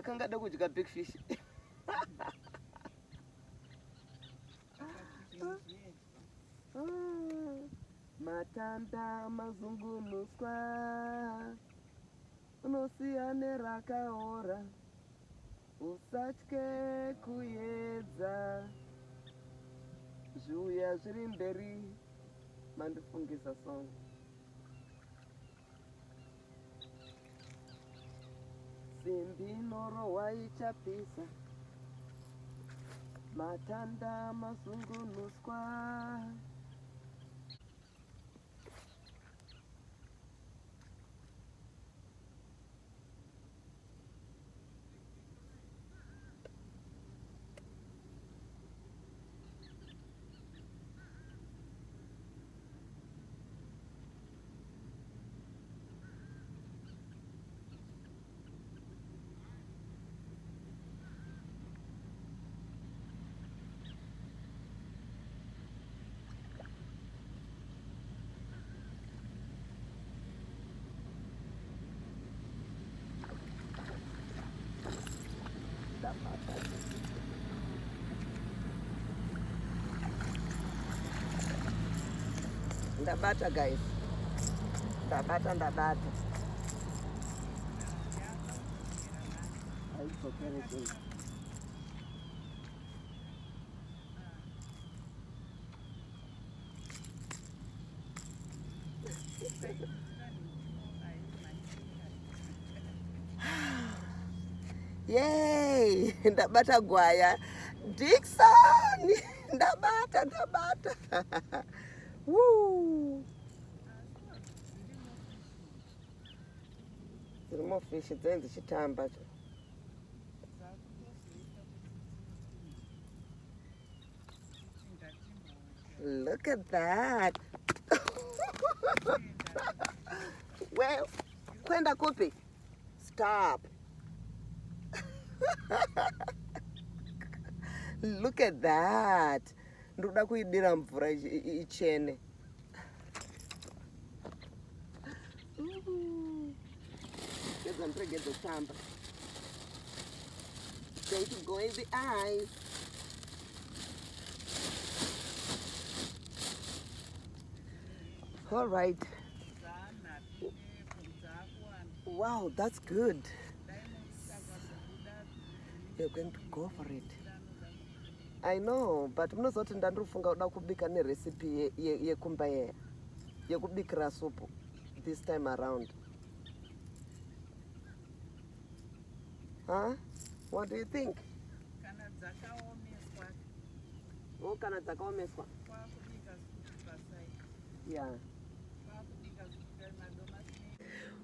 kangada kudya big fish. Matanda mazungunuswa unosiya rakaora usatye kuedza zviuya zviri mberi mandifungisa song. Simbi norohwa ichapisa matanda mazungunuswa. Ndabata guys. Ndabata. Yay! Ndabata gwaya. Dixon! Ndabata. Woo! More fish then the chitamba. Look at that. Well, kwenda kupi? Stop. Look at that. Ndoda kuidira mvura ichene. Get the tamba. Going to go in the eyes. All right. Wow, that's good. You're going to go for it. I know, but mnozoti ndandufunga uda kubika ne recipe yekumba yekubikira supu this time around. Huh? What do you think? Oh, kana dzakaomeswa. Yeah.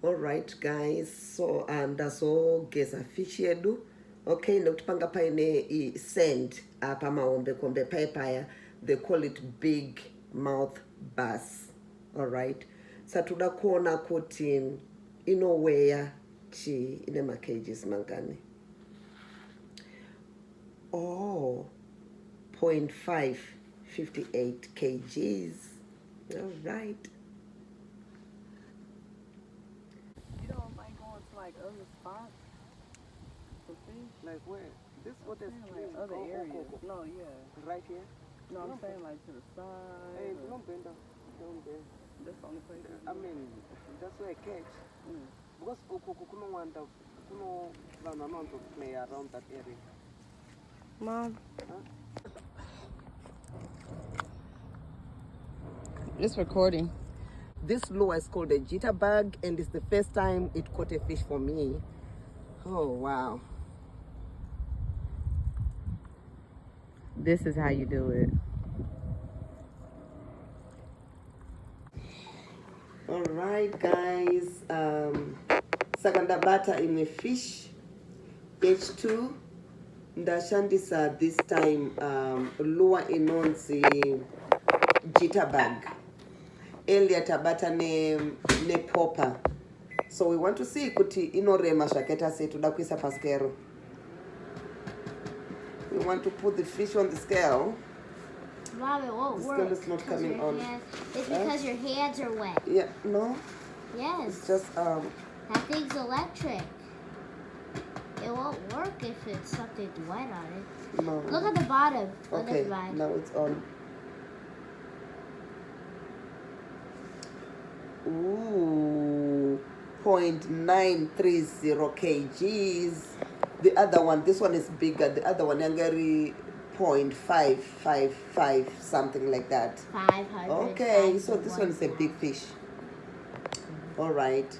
All right, guys. So ndazogeza fish yedu. Okay, ndokuti panga paine sand apa maombe kombe paya. They call it big mouth bass. All right. Satuda kuona kuti inowhere chi ine cages mangani. 0.558 kgs. All right. You don't mind going to like other spots to fish? Like where? This what is like other areas. No, yeah. Right here? No, I'm saying like to the side. Hey, don't bend up. Don't bend. That's the only place. I mean, that's where I catch. Because kuno want to play around that area. Mom. Huh? It's recording. This lure is called a jitterbug, and it's the first time it caught a fish for me. Oh, wow. This is how you do it. All right, guys. Sakanda butter in a fish. H2. Ndashandisa this time lure inonzi jitterbug. Earlier tabata ne popper. So we want to see kuti inorema shaketa se tudakwisa paskero. We want to put the fish on the scale. Rob, it won't work. The scale is not coming on. It's because your hands are wet. Yeah, no? Yes. It's just that thing's electric. It won't work if it's something wet on it. No. Look at the bottom on Okay, the bag. now it's on. Ooh, 0.930 kgs. The other one, this one is bigger. The other one, Yangari, 0.555, something like that. 500. Okay, so this one is a big fish. All right.